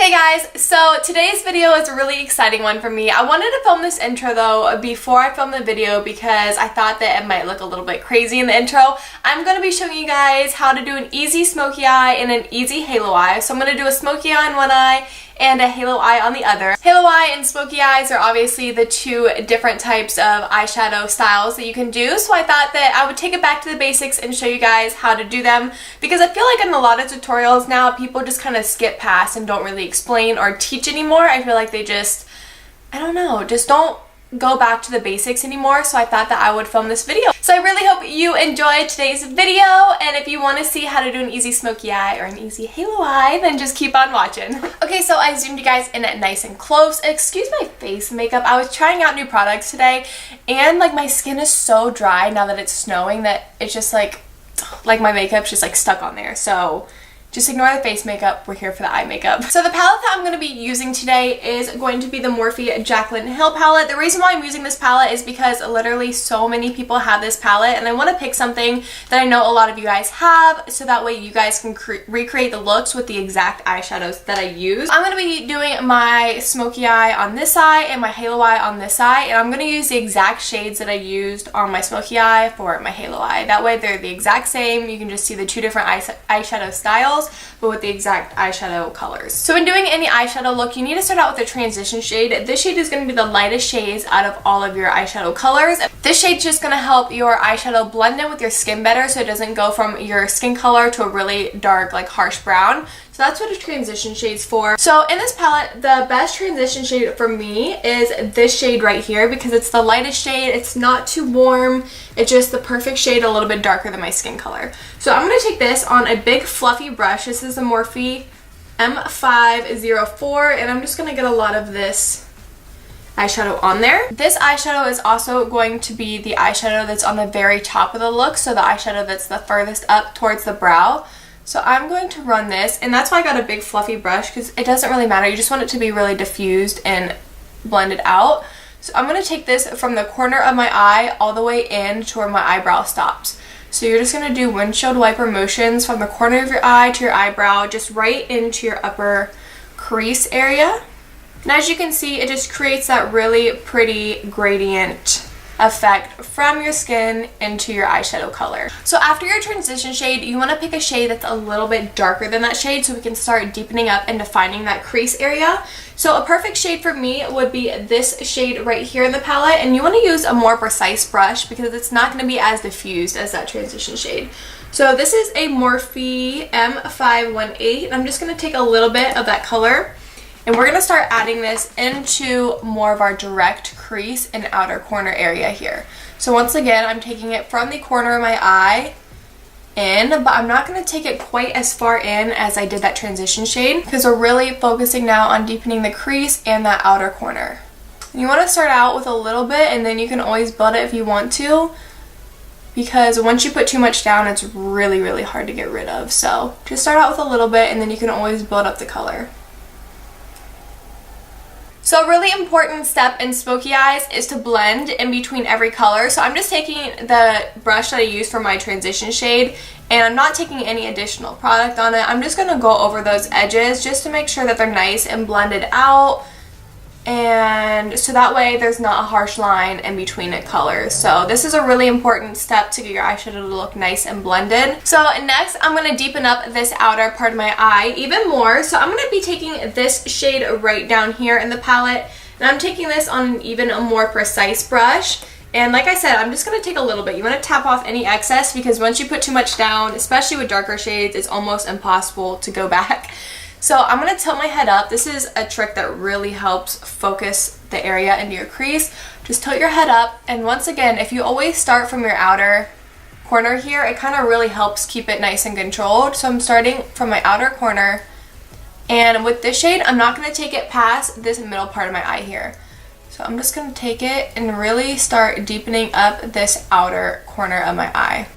Hey guys, so today's video is a really exciting one for me. I wanted to film this intro though before I film the video because I thought that it might look a little bit crazy in the intro. I'm going to be showing you guys how to do an easy smoky eye and an easy halo eye. So I'm going to do a smoky eye on one eye and a halo eye on the other. Halo eye and smoky eyes are obviously the two different types of eyeshadow styles that you can do, so I thought that I would take it back to the basics and show you guys how to do them, because I feel like in a lot of tutorials now people just kind of skip past and don't really explain or teach anymore. I feel like they just, I don't know, just don't go back to the basics anymore, so I thought that I would film this video. So I really hope you enjoyed today's video, and if you want to see how to do an easy smoky eye or an easy halo eye, then just keep on watching. Okay, so I zoomed you guys in nice and close. Excuse my face makeup. I was trying out new products today, and like my skin is so dry now that it's snowing that it's just like my makeup's just like stuck on there. So just ignore the face makeup, we're here for the eye makeup. So the palette that I'm going to be using today is going to be the Morphe Jaclyn Hill palette. The reason why I'm using this palette is because literally so many people have this palette, and I want to pick something that I know a lot of you guys have, so that way you guys can recreate the looks with the exact eyeshadows that I use. I'm going to be doing my smoky eye on this eye and my halo eye on this eye, and I'm going to use the exact shades that I used on my smoky eye for my halo eye. That way they're the exact same. You can just see the two different eyeshadow styles, but with the exact eyeshadow colors. So when doing any eyeshadow look, you need to start out with a transition shade. This shade is going to be the lightest shades out of all of your eyeshadow colors. This shade's just going to help your eyeshadow blend in with your skin better, so it doesn't go from your skin color to a really dark, like harsh brown. So that's what a transition shade's for. So in this palette, the best transition shade for me is this shade right here, because it's the lightest shade. It's not too warm. It's just the perfect shade, a little bit darker than my skin color. So I'm going to take this on a big fluffy brush. This is the Morphe M504, and I'm just going to get a lot of this eyeshadow on there. This eyeshadow is also going to be the eyeshadow that's on the very top of the look, so the eyeshadow that's the furthest up towards the brow. So I'm going to run this, and that's why I got a big fluffy brush, because it doesn't really matter. You just want it to be really diffused and blended out. So I'm going to take this from the corner of my eye all the way in to where my eyebrow stops. So you're just going to do windshield wiper motions from the corner of your eye to your eyebrow, just right into your upper crease area. And as you can see, it just creates that really pretty gradient effect from your skin into your eyeshadow color. So after your transition shade, you want to pick a shade that's a little bit darker than that shade, so we can start deepening up and defining that crease area. So a perfect shade for me would be this shade right here in the palette, and you want to use a more precise brush because it's not going to be as diffused as that transition shade. So this is a Morphe M518, and I'm just going to take a little bit of that color, and we're going to start adding this into more of our direct crease and outer corner area here. So once again, I'm taking it from the corner of my eye in, but I'm not going to take it quite as far in as I did that transition shade, because we're really focusing now on deepening the crease and that outer corner. And you want to start out with a little bit, and then you can always build it if you want to, because once you put too much down, it's really, really hard to get rid of. So just start out with a little bit, and then you can always build up the color. So a really important step in smoky eyes is to blend in between every color. So I'm just taking the brush that I used for my transition shade, and I'm not taking any additional product on it. I'm just going to go over those edges just to make sure that they're nice and blended out, and so that way there's not a harsh line in between the colors. So this is a really important step to get your eyeshadow to look nice and blended. So next, I'm going to deepen up this outer part of my eye even more. So I'm going to be taking this shade right down here in the palette, and I'm taking this on an even more precise brush. And like I said, I'm just going to take a little bit. You want to tap off any excess, because once you put too much down, especially with darker shades, it's almost impossible to go back. So I'm going to tilt my head up. This is a trick that really helps focus the area into your crease. Just tilt your head up, and once again, if you always start from your outer corner here, it kind of really helps keep it nice and controlled. So I'm starting from my outer corner, and with this shade, I'm not going to take it past this middle part of my eye here. So I'm just going to take it and really start deepening up this outer corner of my eye.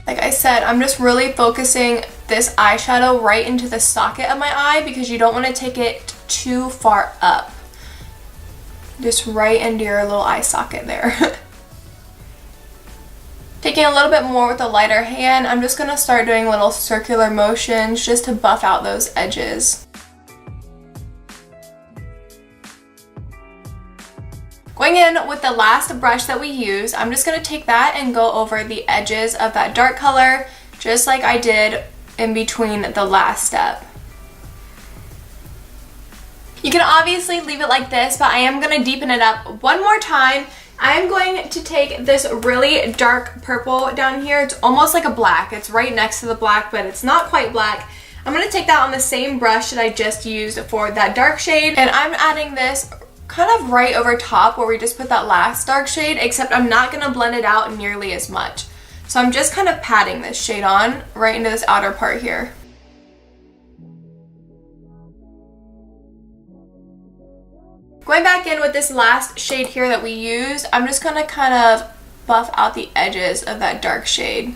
Like I said, I'm just really focusing this eyeshadow right into the socket of my eye, because you don't want to take it too far up. Just right into your little eye socket there. Taking a little bit more with a lighter hand, I'm just going to start doing little circular motions just to buff out those edges. Going in with the last brush that we use, I'm just going to take that and go over the edges of that dark color, just like I did in between the last step. You can obviously leave it like this, but I am going to deepen it up one more time. I'm going to take this really dark purple down here. It's almost like a black. It's right next to the black, but it's not quite black. I'm going to take that on the same brush that I just used for that dark shade, and I'm adding this kind of right over top where we just put that last dark shade, except I'm not going to blend it out nearly as much. So I'm just kind of patting this shade on right into this outer part here. Going back in with this last shade here that we used, I'm just going to kind of buff out the edges of that dark shade.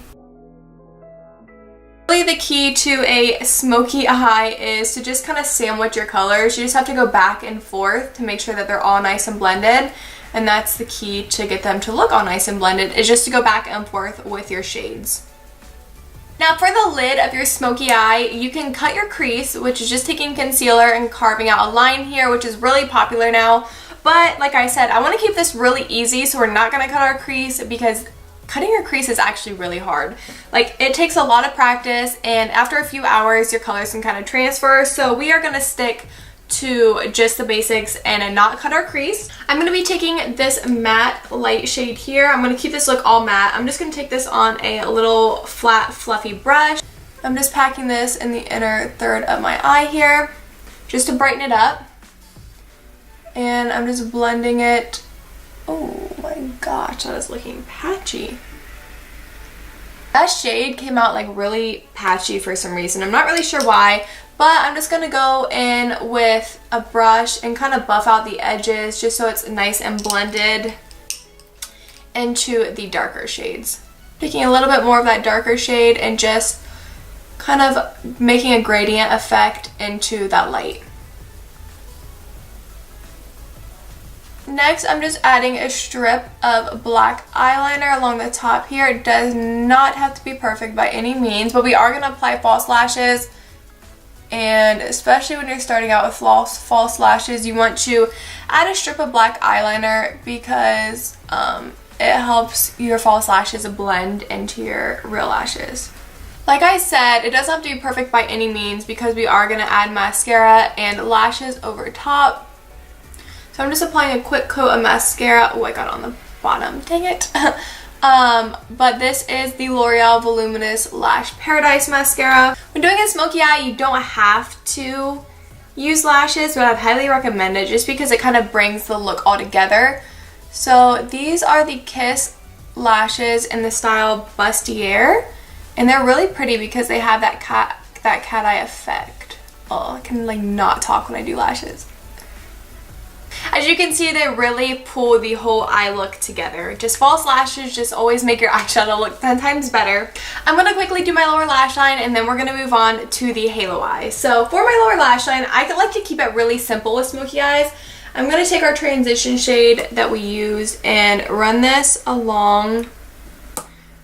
Really the key to a smoky eye is to just kind of sandwich your colors. You just have to go back and forth to make sure that they're all nice and blended, and that's the key to get them to look all nice and blended, is just to go back and forth with your shades. Now for the lid of your smoky eye, you can cut your crease, which is just taking concealer and carving out a line here, which is really popular now. But like I said, I want to keep this really easy, so we're not going to cut our crease, because cutting your crease is actually really hard. Like, it takes a lot of practice, and after a few hours your colors can kind of transfer. So we are going to stick to just the basics and not cut our crease. I'm going to be taking this matte light shade here. I'm going to keep this look all matte. I'm just going to take this on a little flat fluffy brush. I'm just packing this in the inner third of my eye here just to brighten it up, and I'm just blending it. Oh my gosh, that is looking patchy. That shade came out like really patchy for some reason. I'm not really sure why, but I'm just going to go in with a brush and kind of buff out the edges just so it's nice and blended into the darker shades. Taking a little bit more of that darker shade and just kind of making a gradient effect into that light. Next, I'm just adding a strip of black eyeliner along the top here. It does not have to be perfect by any means, but we are going to apply false lashes. And especially when you're starting out with false lashes, you want to add a strip of black eyeliner because it helps your false lashes blend into your real lashes. Like I said, it doesn't have to be perfect by any means because we are going to add mascara and lashes over top. So I'm just applying a quick coat of mascara. Oh, I got it on the bottom. Dang it. But this is the Loreal Voluminous Lash Paradise Mascara. When doing a smoky eye, you don't have to use lashes, but I'd highly recommend it just because it kind of brings the look all together. So these are the Kiss lashes in the style Bustier, and they're really pretty because they have that cat eye effect. Oh, I can like not talk when I do lashes. As you can see, they really pull the whole eye look together. Just false lashes just always make your eyeshadow look 10 times better. I'm going to quickly do my lower lash line and then we're going to move on to the halo eye. So for my lower lash line, I like to keep it really simple with smoky eyes. I'm going to take our transition shade that we used and run this along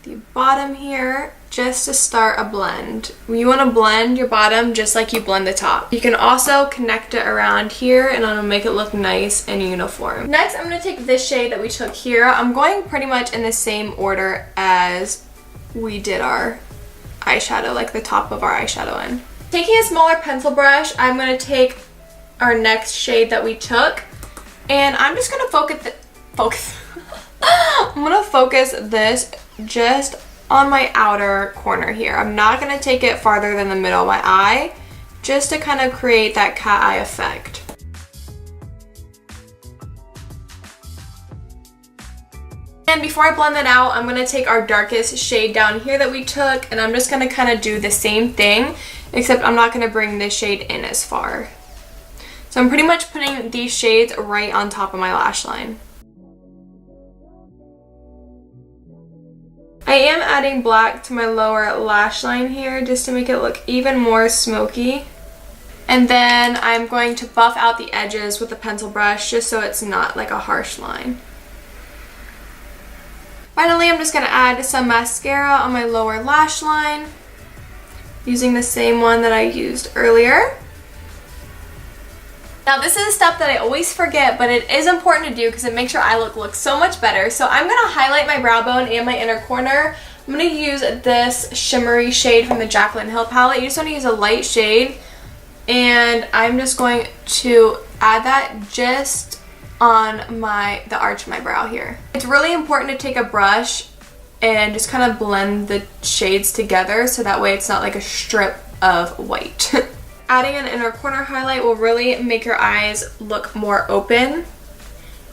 the bottom here just to start a blend. You want to blend your bottom just like you blend the top. You can also connect it around here and it'll make it look nice and uniform. Next, I'm going to take this shade that we took here. I'm going pretty much in the same order as we did our eyeshadow, like the top of our eyeshadow in. Taking a smaller pencil brush, I'm going to take our next shade that we took and I'm just going to I'm going to focus this just on my outer corner here. I'm not going to take it farther than the middle of my eye just to kind of create that cat eye effect. And before I blend that out, I'm going to take our darkest shade down here that we took and I'm just going to kind of do the same thing, except I'm not going to bring this shade in as far. So I'm pretty much putting these shades right on top of my lash line. I am adding black to my lower lash line here just to make it look even more smoky. And then I'm going to buff out the edges with a pencil brush just so it's not like a harsh line. Finally, I'm just going to add some mascara on my lower lash line using the same one that I used earlier. Now this is a step that I always forget, but it is important to do because it makes your eye look so much better. So I'm going to highlight my brow bone and my inner corner. I'm going to use this shimmery shade from the Jaclyn Hill palette. You just want to use a light shade, and I'm just going to add that just on the arch of my brow here. It's really important to take a brush and just kind of blend the shades together so that way it's not like a strip of white. Adding an inner corner highlight will really make your eyes look more open,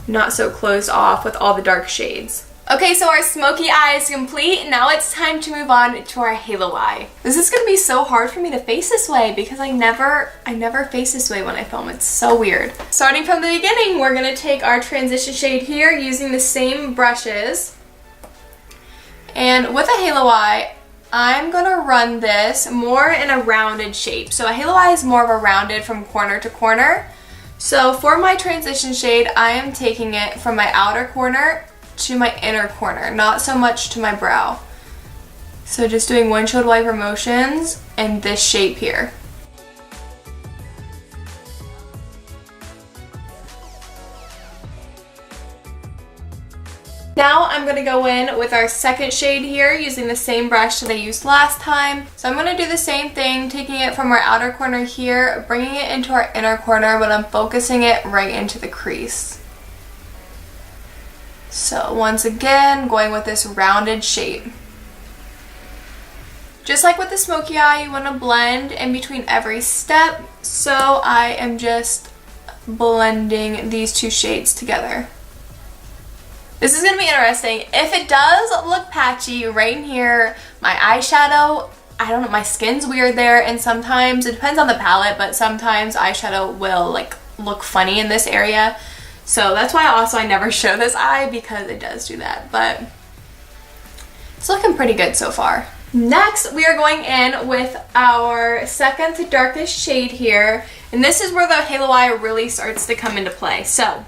not so closed off with all the dark shades. Okay, so our smoky eye is complete. Now it's time to move on to our halo eye. This is gonna be so hard for me to face this way because I never face this way when I film. It's so weird. Starting from the beginning, we're gonna take our transition shade here using the same brushes. And with a halo eye, I'm gonna run this more in a rounded shape. So a halo eye is more of a rounded from corner to corner. So for my transition shade, I am taking it from my outer corner to my inner corner, not so much to my brow. So just doing windshield wiper motions in this shape here. Now I'm going to go in with our second shade here using the same brush that I used last time. So I'm going to do the same thing, taking it from our outer corner here, bringing it into our inner corner, but I'm focusing it right into the crease. So once again, going with this rounded shape. Just like with the smoky eye, you want to blend in between every step. So I am just blending these two shades together. This is going to be interesting. If it does look patchy right in here, my eyeshadow, I don't know, my skin's weird there, and sometimes, it depends on the palette, but sometimes eyeshadow will like look funny in this area. So that's why I never show this eye, because it does do that, but it's looking pretty good so far. Next, we are going in with our second to darkest shade here, and this is where the halo eye really starts to come into play. So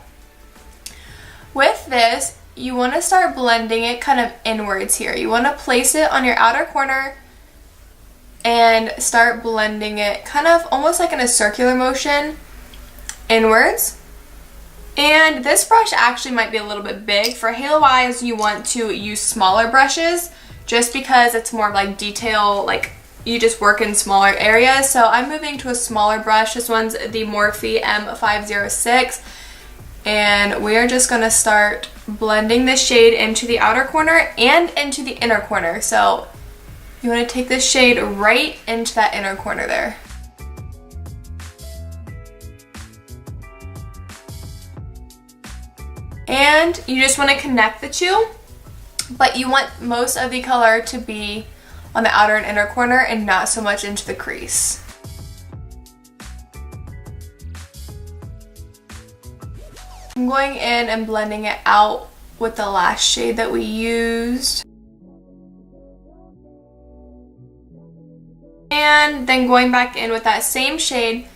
with this, you want to start blending it kind of inwards here. You want to place it on your outer corner and start blending it kind of almost like in a circular motion inwards. And this brush actually might be a little bit big. For halo eyes, you want to use smaller brushes just because it's more of like detail, like you just work in smaller areas. So I'm moving to a smaller brush. This one's the Morphe M506. And we are just going to start blending this shade into the outer corner and into the inner corner. So you want to take this shade right into that inner corner there. And you just want to connect the two, but you want most of the color to be on the outer and inner corner and not so much into the crease. I'm going in and blending it out with the last shade that we used. And then going back in with that same shade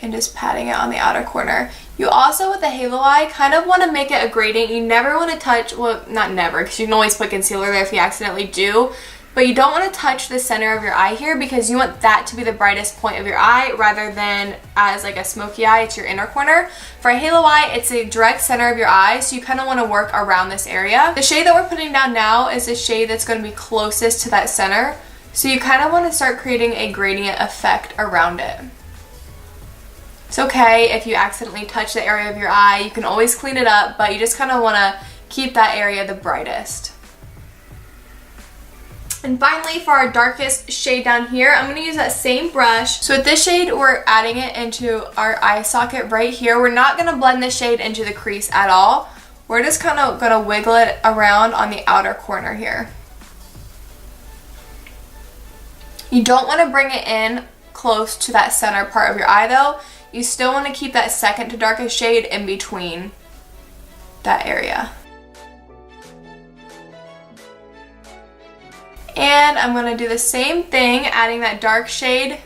and just patting it on the outer corner. You also, with the halo eye, kind of want to make it a gradient. You never want to touch, well, not never, because you can always put concealer there if you accidentally do. But you don't want to touch the center of your eye here because you want that to be the brightest point of your eye rather than as like a smoky eye, it's your inner corner. For a halo eye, it's a direct center of your eye, so you kind of want to work around this area. The shade that we're putting down now is the shade that's going to be closest to that center. So you kind of want to start creating a gradient effect around it. It's okay if you accidentally touch the area of your eye. You can always clean it up, but you just kind of want to keep that area the brightest. And finally, for our darkest shade down here, I'm going to use that same brush. So with this shade, we're adding it into our eye socket right here. We're not going to blend this shade into the crease at all. We're just kind of going to wiggle it around on the outer corner here. You don't want to bring it in close to that center part of your eye though. You still want to keep that second to darkest shade in between that area. And I'm going to do the same thing, adding that dark shade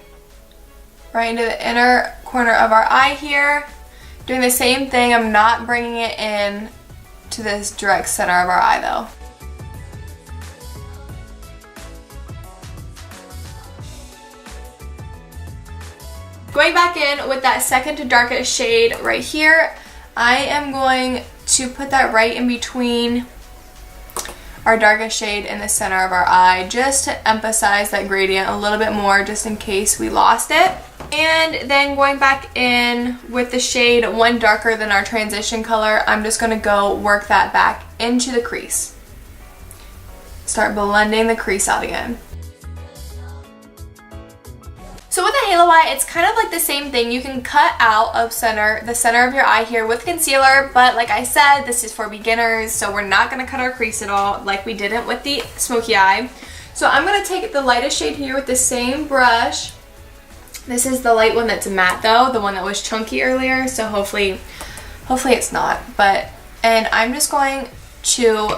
right into the inner corner of our eye here. Doing the same thing, I'm not bringing it in to this direct center of our eye though. Going back in with that second to darkest shade right here, I am going to put that right in between our darkest shade in the center of our eye, just to emphasize that gradient a little bit more, just in case we lost it. And then going back in with the shade one darker than our transition color, I'm just going to go work that back into the crease. Start blending the crease out again. So with a halo eye, it's kind of like the same thing. You can cut out of the center of your eye here with concealer, but like I said, this is for beginners, so we're not going to cut our crease at all like we didn't with the smoky eye. So I'm going to take the lightest shade here with the same brush. This is the light one that's matte though, the one that was chunky earlier, so hopefully it's not. And I'm just going to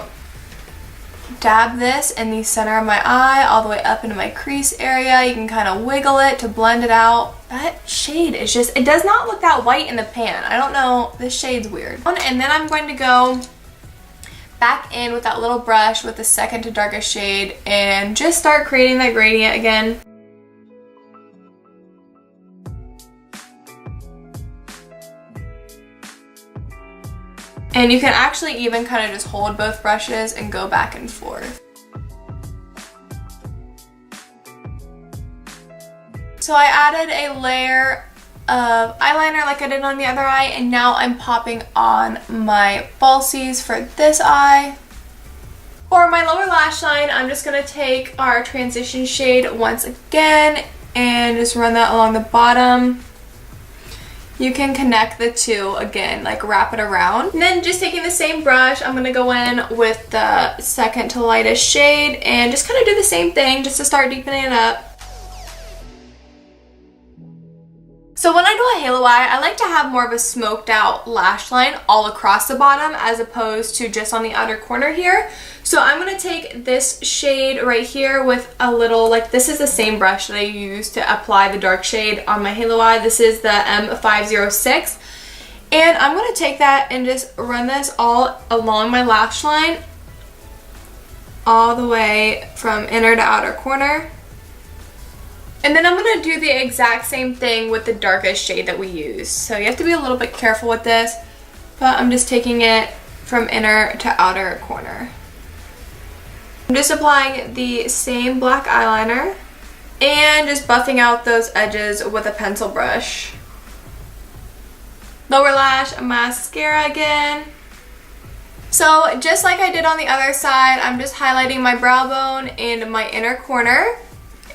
dab this in the center of my eye all the way up into my crease area. You can kind of wiggle it to blend it out. That shade is just, it does not look that white in the pan. I don't know, this shade's weird. And then I'm going to go back in with that little brush with the second to darkest shade and just start creating that gradient again. And you can actually even kind of just hold both brushes and go back and forth. So I added a layer of eyeliner like I did on the other eye, and now I'm popping on my falsies for this eye. For my lower lash line, I'm just going to take our transition shade once again and just run that along the bottom. You can connect the two again, like wrap it around. And then just taking the same brush, I'm going to go in with the second to lightest shade and just kind of do the same thing just to start deepening it up. So when I do a halo eye, I like to have more of a smoked out lash line all across the bottom as opposed to just on the outer corner here. So I'm going to take this shade right here with a little, like this is the same brush that I use to apply the dark shade on my halo eye. This is the M506. And I'm going to take that and just run this all along my lash line, all the way from inner to outer corner. And then I'm going to do the exact same thing with the darkest shade that we use. So you have to be a little bit careful with this, but I'm just taking it from inner to outer corner. I'm just applying the same black eyeliner and just buffing out those edges with a pencil brush. Lower lash, mascara again. So just like I did on the other side, I'm just highlighting my brow bone and my inner corner,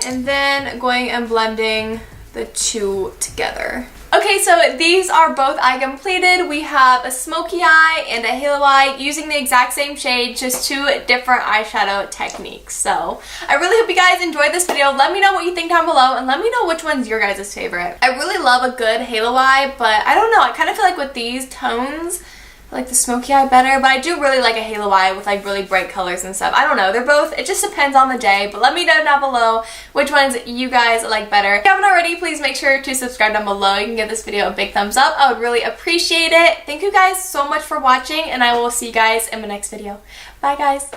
and then going and blending the two together. Okay, so these are both eye completed. We have a smoky eye and a halo eye using the exact same shade, just two different eyeshadow techniques. So I really hope you guys enjoyed this video. Let me know what you think down below and let me know which one's your guys' favorite. I really love a good halo eye, but I don't know, I kind of feel like with these tones, I like the smoky eye better, but I do really like a halo eye with like really bright colors and stuff. I don't know, they're both, it just depends on the day, but let me know down below which ones you guys like better. If you haven't already, please make sure to subscribe down below. You can give this video a big thumbs up. I would really appreciate it. Thank you guys so much for watching, and I will see you guys in my next video. Bye guys.